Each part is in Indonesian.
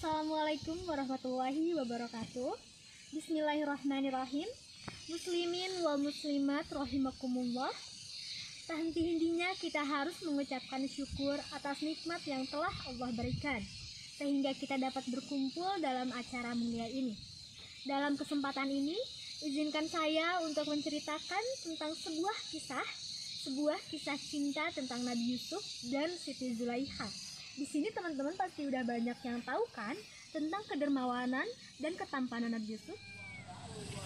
Assalamualaikum warahmatullahi wabarakatuh. Bismillahirrahmanirrahim. Muslimin wal muslimat rahimakumullah. Tak henti-hentinya kita harus mengucapkan syukur atas nikmat yang telah Allah berikan, sehingga kita dapat berkumpul dalam acara mulia ini. Dalam kesempatan ini, izinkan saya untuk menceritakan tentang sebuah kisah cinta tentang Nabi Yusuf dan Siti Zulaikha. Di sini teman-teman pasti udah banyak yang tahu kan tentang kedermawanan dan ketampanan Nabi Yusuf.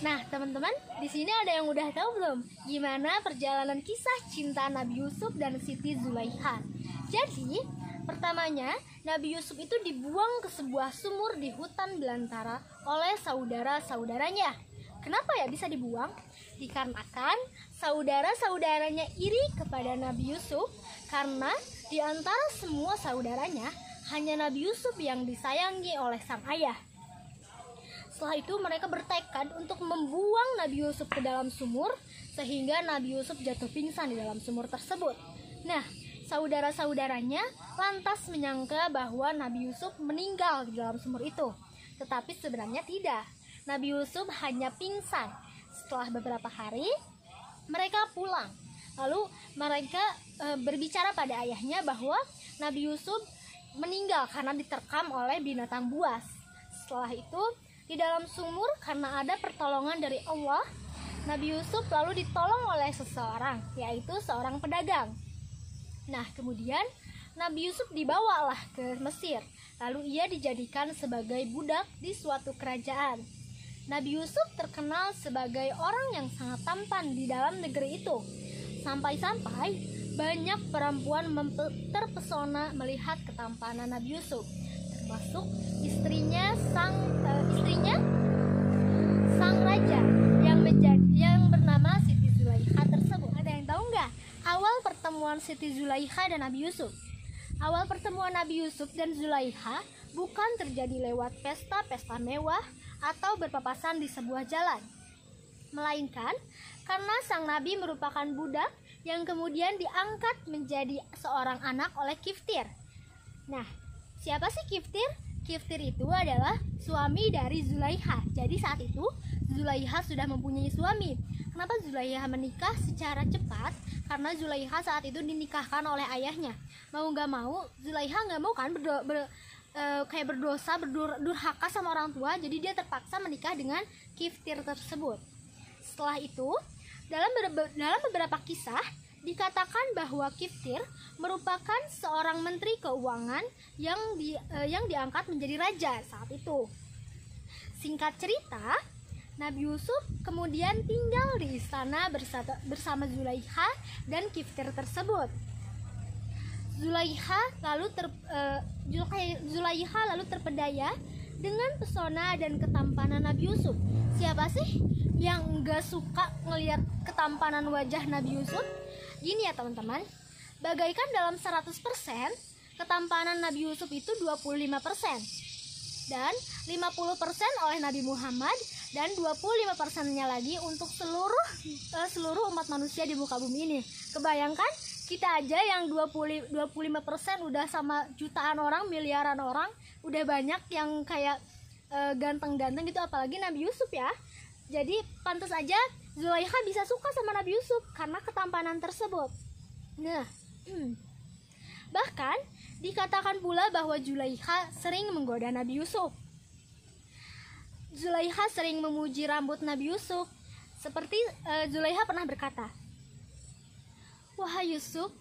Nah, teman-teman, di sini ada yang udah tahu belum gimana perjalanan kisah cinta Nabi Yusuf dan Siti Zulaikha? Jadi, pertamanya Nabi Yusuf itu dibuang ke sebuah sumur di hutan belantara oleh saudara-saudaranya. Kenapa ya bisa dibuang? Dikarenakan saudara-saudaranya iri kepada Nabi Yusuf karena di antara semua saudaranya hanya Nabi Yusuf yang disayangi oleh sang ayah. Setelah itu mereka bertekad untuk membuang Nabi Yusuf ke dalam sumur sehingga Nabi Yusuf jatuh pingsan di dalam sumur tersebut. Nah, saudara-saudaranya lantas menyangka bahwa Nabi Yusuf meninggal di dalam sumur itu. Tetapi sebenarnya tidak. Nabi Yusuf hanya pingsan. Setelah beberapa hari, mereka pulang. Lalu mereka berbicara pada ayahnya bahwa Nabi Yusuf meninggal karena diterkam oleh binatang buas. Setelah itu, di dalam sumur karena ada pertolongan dari Allah, Nabi Yusuf lalu ditolong oleh seseorang, yaitu seorang pedagang. Nah, kemudian Nabi Yusuf dibawalah ke Mesir. Lalu ia dijadikan sebagai budak di suatu kerajaan. Nabi Yusuf terkenal sebagai orang yang sangat tampan di dalam negeri itu. Sampai-sampai banyak perempuan terpesona melihat ketampanan Nabi Yusuf, termasuk istrinya sang raja yang bernama Siti Zulaikha tersebut. Ada yang tahu nggak awal pertemuan Siti Zulaikha dan Nabi Yusuf? Awal pertemuan Nabi Yusuf dan Zulaikha bukan terjadi lewat pesta-pesta mewah atau berpapasan di sebuah jalan, melainkan karena sang nabi merupakan budak yang kemudian diangkat menjadi seorang anak oleh Kiftir. Nah, siapa sih Kiftir? Kiftir itu adalah suami dari Zulaikha. Jadi saat itu Zulaikha sudah mempunyai suami. Kenapa Zulaikha menikah secara cepat? Karena Zulaikha saat itu dinikahkan oleh ayahnya. Mau nggak mau, Zulaikha nggak mau kan berdosa, berdurhaka sama orang tua. Jadi dia terpaksa menikah dengan Kiftir tersebut. Setelah itu, dalam beberapa kisah dikatakan bahwa Kiftir merupakan seorang menteri keuangan yang diangkat menjadi raja saat itu. Singkat cerita, Nabi Yusuf kemudian tinggal di istana bersama Zulaikha dan Kiftir tersebut. Zulaikha lalu terpedaya dengan pesona dan ketampanan Nabi Yusuf. Siapa sih yang enggak suka ngelihat ketampanan wajah Nabi Yusuf? Gini ya teman-teman, bagaikan dalam 100%, ketampanan Nabi Yusuf itu 25%. Dan 50% oleh Nabi Muhammad, dan 25%-nya lagi untuk seluruh umat manusia di muka bumi ini. Kebayangkan kita aja yang 25% udah sama jutaan orang, miliaran orang, udah banyak yang kayak ganteng-ganteng gitu, apalagi Nabi Yusuf ya. Jadi pantas aja Zulaikha bisa suka sama Nabi Yusuf karena ketampanan tersebut. Nah, bahkan dikatakan pula bahwa Zulaikha sering menggoda Nabi Yusuf. Zulaikha sering memuji rambut Nabi Yusuf. Seperti Zulaikha pernah berkata, "Wahai Yusuf,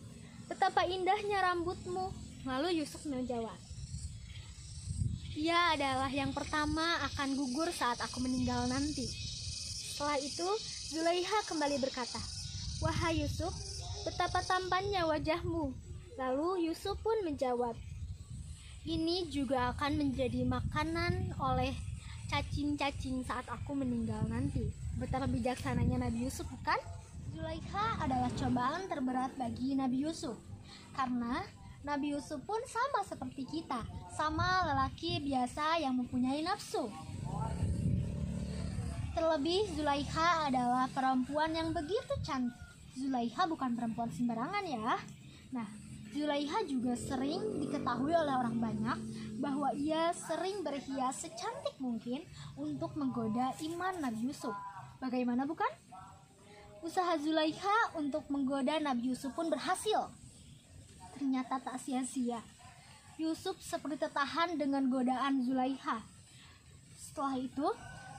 betapa indahnya rambutmu." Lalu Yusuf menjawab, "Ia adalah yang pertama akan gugur saat aku meninggal nanti." Setelah itu Zulaikha kembali berkata, "Wahai Yusuf, betapa tampannya wajahmu." Lalu Yusuf pun menjawab, "Ini juga akan menjadi makanan oleh cacing-cacing saat aku meninggal nanti." Betapa bijaksananya Nabi Yusuf, bukan? Zulaikha adalah cobaan terberat bagi Nabi Yusuf, karena Nabi Yusuf pun sama seperti kita, sama lelaki biasa yang mempunyai nafsu. Terlebih Zulaikha adalah perempuan yang begitu cantik. Zulaikha bukan perempuan sembarangan ya. Nah, Zulaiha juga sering diketahui oleh orang banyak bahwa ia sering berhias secantik mungkin untuk menggoda iman Nabi Yusuf. Bagaimana bukan? Usaha Zulaiha untuk menggoda Nabi Yusuf pun berhasil. Ternyata tak sia-sia. Yusuf seperti tertahan dengan godaan Zulaiha. Setelah itu,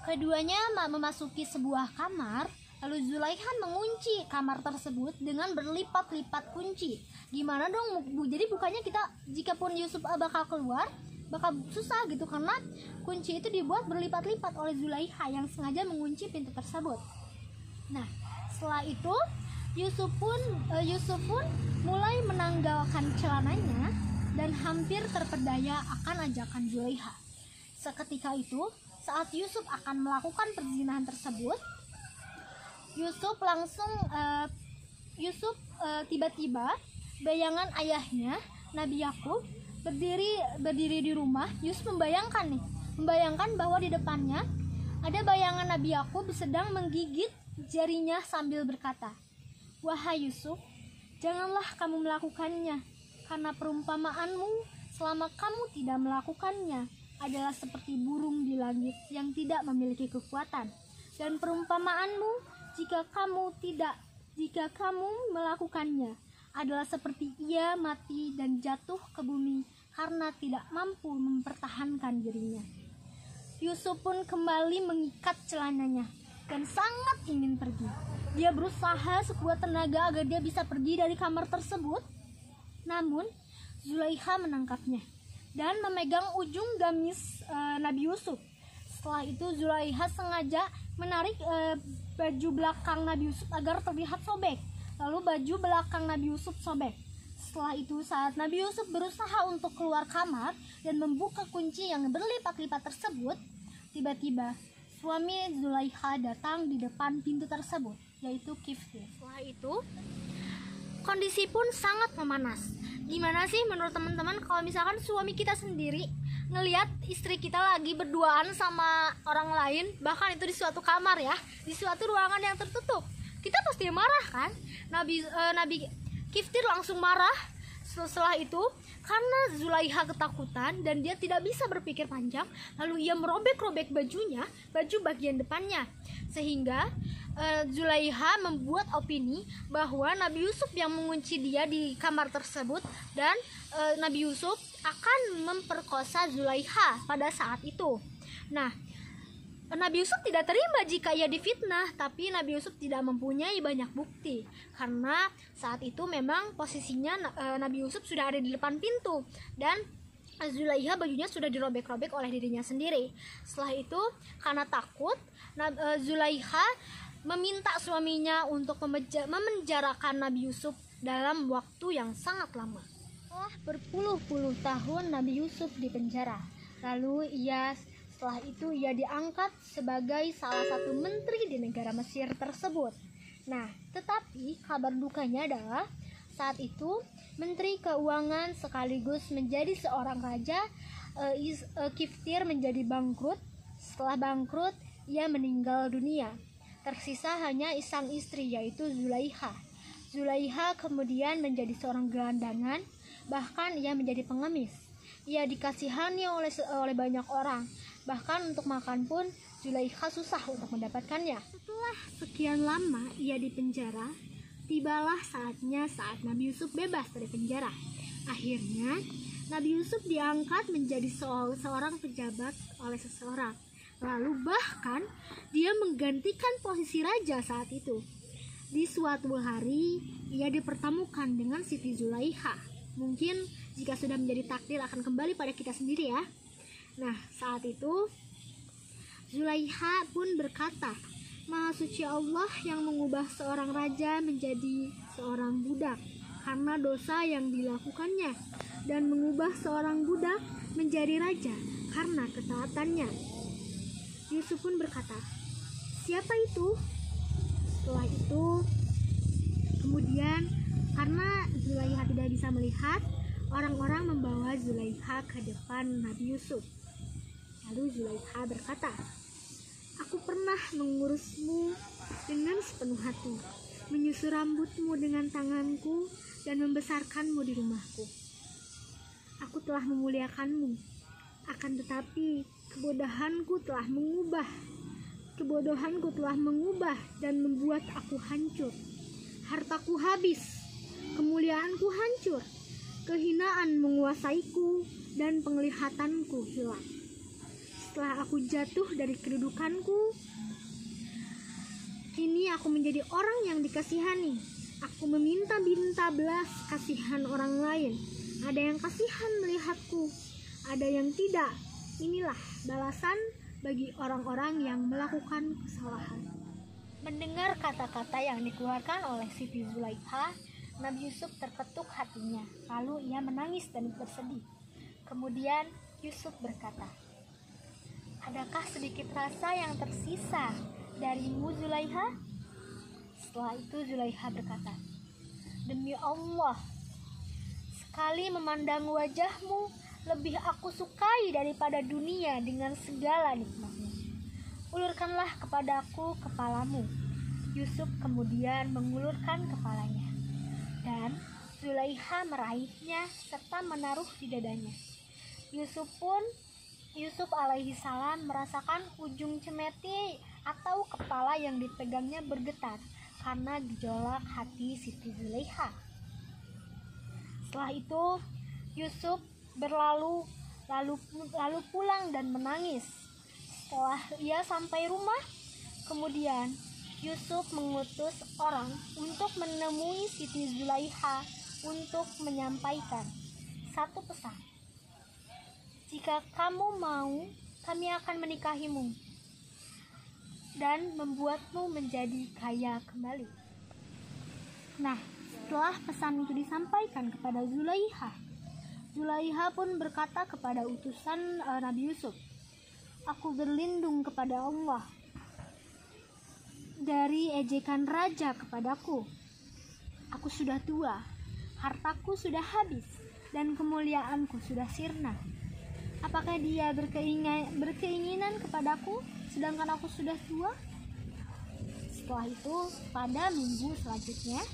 keduanya memasuki sebuah kamar. Lalu Zulaiha mengunci kamar tersebut dengan berlipat-lipat kunci. Gimana dong Bu? Jadi bukannya kita jikapun Yusuf bakal keluar bakal susah gitu, karena kunci itu dibuat berlipat-lipat oleh Zulaiha yang sengaja mengunci pintu tersebut. Nah, setelah itu Yusuf pun mulai menanggalkan celananya dan hampir terpedaya akan ajakan Zulaiha. Seketika itu, saat Yusuf akan melakukan perzinahan tersebut, tiba-tiba bayangan ayahnya Nabi Yakub berdiri di rumah. Yusuf membayangkan bahwa di depannya ada bayangan Nabi Yakub sedang menggigit jarinya sambil berkata, "Wahai Yusuf, janganlah kamu melakukannya, karena perumpamaanmu selama kamu tidak melakukannya adalah seperti burung di langit yang tidak memiliki kekuatan, dan perumpamaanmu jika kamu melakukannya adalah seperti ia mati dan jatuh ke bumi karena tidak mampu mempertahankan dirinya." Yusuf pun kembali mengikat celananya dan sangat ingin pergi. Dia berusaha sekuat tenaga agar dia bisa pergi dari kamar tersebut. Namun Zulaiha menangkapnya dan memegang ujung gamis Nabi Yusuf. Setelah itu Zulaiha sengaja menarik baju belakang Nabi Yusuf agar terlihat sobek. Lalu baju belakang Nabi Yusuf sobek. Setelah itu saat Nabi Yusuf berusaha untuk keluar kamar dan membuka kunci yang berlipat-lipat tersebut, tiba-tiba suami Zulaiha datang di depan pintu tersebut, yaitu Kiftir. Setelah itu kondisi pun sangat memanas. Gimana sih menurut teman-teman kalau misalkan suami kita sendiri ngelihat istri kita lagi berduaan sama orang lain, bahkan itu di suatu kamar ya, di suatu ruangan yang tertutup, kita pasti marah kan? Nabi Kiftir langsung marah. Setelah itu, karena Zulaiha ketakutan dan dia tidak bisa berpikir panjang, lalu ia merobek-robek baju bagian depannya, sehingga Zulaiha membuat opini bahwa Nabi Yusuf yang mengunci dia di kamar tersebut, dan Nabi Yusuf akan memperkosa Zulaiha pada saat itu. Nah, Nabi Yusuf tidak terima jika ia difitnah, tapi Nabi Yusuf tidak mempunyai banyak bukti karena saat itu memang posisinya Nabi Yusuf sudah ada di depan pintu dan Zulaiha bajunya sudah dirobek-robek oleh dirinya sendiri. Setelah itu karena takut, Zulaiha meminta suaminya untuk memenjarakan Nabi Yusuf dalam waktu yang sangat lama. Setelah berpuluh-puluh tahun Nabi Yusuf dipenjara, lalu setelah itu ia diangkat sebagai salah satu menteri di negara Mesir tersebut. Nah, tetapi kabar dukanya adalah saat itu Menteri Keuangan sekaligus menjadi seorang raja, Kiftir menjadi bangkrut. Setelah bangkrut, ia meninggal dunia. Tersisa hanya sang istri, yaitu Zulaiha. Zulaiha kemudian menjadi seorang gelandangan, bahkan ia menjadi pengemis. Ia dikasihani oleh banyak orang. Bahkan untuk makan pun Zulaiha susah untuk mendapatkannya. Setelah sekian lama ia dipenjara, tibalah saatnya saat Nabi Yusuf bebas dari penjara. Akhirnya Nabi Yusuf diangkat menjadi seorang pejabat oleh seseorang. Lalu bahkan dia menggantikan posisi raja saat itu. Di suatu hari ia dipertemukan dengan Siti Zulaiha. Mungkin jika sudah menjadi takdir akan kembali pada kita sendiri ya. Nah, saat itu Zulaiha pun berkata, "Maha suci Allah yang mengubah seorang raja menjadi seorang budak karena dosa yang dilakukannya, dan mengubah seorang budak menjadi raja karena ketaatannya." Yusuf pun berkata, "Siapa itu?" Setelah itu kemudian karena Zulaiha tidak bisa melihat, orang-orang membawa Zulaiha ke depan Nabi Yusuf. Lalu Zulaiha berkata, "Aku pernah mengurusmu dengan sepenuh hati, menyusur rambutmu dengan tanganku, dan membesarkanmu di rumahku. Aku telah memuliakanmu, akan tetapi kebodohanku telah mengubah dan membuat aku hancur. Hartaku habis, kemuliaanku hancur, kehinaan menguasaiku, dan penglihatanku hilang. Setelah aku jatuh dari kedudukanku, kini aku menjadi orang yang dikasihani. Aku meminta-minta belas kasihan orang lain. Ada yang kasihan melihatku, ada yang tidak. Inilah balasan bagi orang-orang yang melakukan kesalahan. Mendengar kata-kata yang dikeluarkan oleh Siti Zulaikha, Nabi Yusuf terketuk hatinya. Lalu ia menangis dan bersedih. Kemudian Yusuf berkata, "Adakah sedikit rasa yang tersisa darimu, Zulaikha?" Setelah itu Zulaikha berkata, "Demi Allah, sekali memandang wajahmu lebih aku sukai daripada dunia dengan segala nikmatnya. Ulurkanlah kepadaku kepalamu." Yusuf kemudian mengulurkan kepalanya, dan Zulaikha meraihnya serta menaruh di dadanya. Yusuf alaihi salam merasakan ujung cemeti atau kepala yang dipegangnya bergetar karena gejolak hati Siti Zulaikha. Setelah itu Yusuf lalu pulang dan menangis. Setelah ia sampai rumah, kemudian Yusuf mengutus orang untuk menemui Siti Zulaikha untuk menyampaikan satu pesan. "Jika kamu mau, kami akan menikahimu dan membuatmu menjadi kaya kembali." Nah, setelah pesan itu disampaikan kepada Zulaikha, Zulaikha pun berkata kepada utusan Nabi Yusuf, "Aku berlindung kepada Allah dari ejekan raja kepadaku. Aku sudah tua, hartaku sudah habis, dan kemuliaanku sudah sirna. Apakah dia berkeinginan kepadaku sedangkan aku sudah tua?" Setelah itu, pada minggu selanjutnya,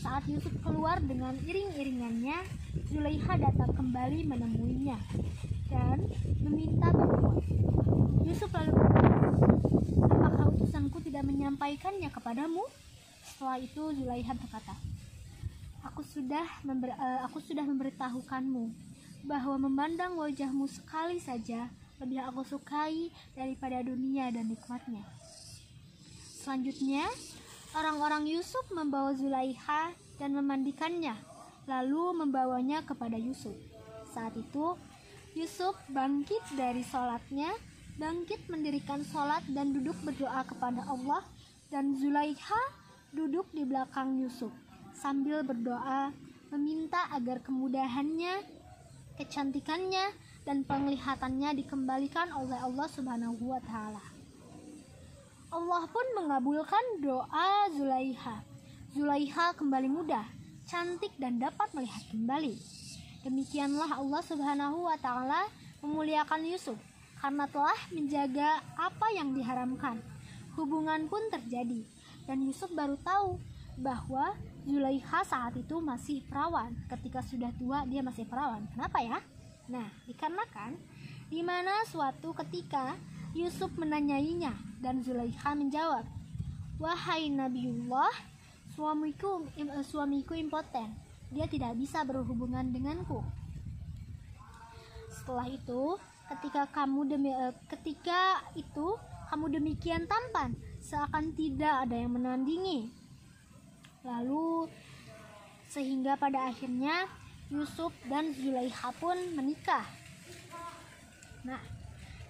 saat Yusuf keluar dengan iring-iringannya, Zulaikha datang kembali menemuinya dan meminta bantuan. Yusuf lalu berkata, "Apakah utusanku tidak menyampaikannya kepadamu?" Setelah itu Zulaikha berkata, Aku sudah memberitahukanmu bahwa memandang wajahmu sekali saja lebih aku sukai daripada dunia dan nikmatnya." Selanjutnya, orang-orang Yusuf membawa Zulaikha dan memandikannya, lalu membawanya kepada Yusuf. Saat itu, Yusuf bangkit dari sholatnya, mendirikan sholat dan duduk berdoa kepada Allah, dan Zulaikha duduk di belakang Yusuf sambil berdoa meminta agar kemudahannya, kecantikannya, dan penglihatannya dikembalikan oleh Allah Subhanahu wa Ta'ala. Allah pun mengabulkan doa Zulaikha. Zulaikha kembali muda, cantik, dan dapat melihat kembali. Demikianlah Allah Subhanahu wa Ta'ala memuliakan Yusuf karena telah menjaga apa yang diharamkan. Hubungan pun terjadi, dan Yusuf baru tahu bahwa Zulaikha saat itu masih perawan. Ketika sudah tua, dia masih perawan. Kenapa ya? Nah, dikarenakan di mana suatu ketika Yusuf menanyainya, dan Zulaikha menjawab, "Wahai Nabiullah, suamiku impoten. Dia tidak bisa berhubungan denganku." Setelah itu, ketika kamu demikian tampan, seakan tidak ada yang menandingi. Lalu sehingga pada akhirnya Yusuf dan Zulaikha pun menikah. Nah,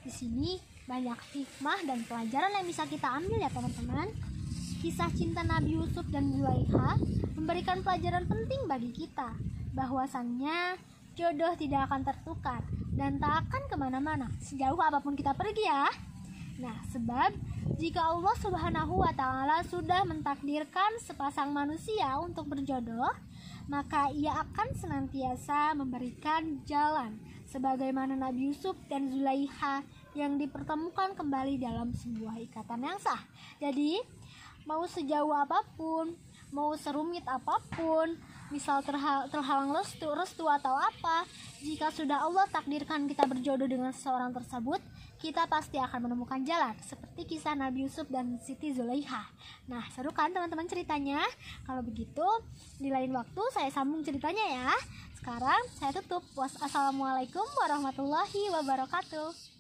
di sini banyak hikmah dan pelajaran yang bisa kita ambil ya teman-teman. Kisah cinta Nabi Yusuf dan Zulaikha memberikan pelajaran penting bagi kita, bahwasannya jodoh tidak akan tertukar dan tak akan kemana-mana sejauh apapun kita pergi ya. Nah, sebab jika Allah Subhanahu wa Ta'ala sudah mentakdirkan sepasang manusia untuk berjodoh, maka ia akan senantiasa memberikan jalan sebagaimana Nabi Yusuf dan Zulaikha yang dipertemukan kembali dalam sebuah ikatan yang sah. Jadi, mau sejauh apapun, mau serumit apapun, misal terhalang restu atau apa. Jika sudah Allah takdirkan kita berjodoh dengan seseorang tersebut, kita pasti akan menemukan jalan, seperti kisah Nabi Yusuf dan Siti Zulaikha. Nah, seru kan teman-teman ceritanya? Kalau begitu, di lain waktu saya sambung ceritanya ya. Sekarang saya tutup. Wassalamualaikum warahmatullahi wabarakatuh.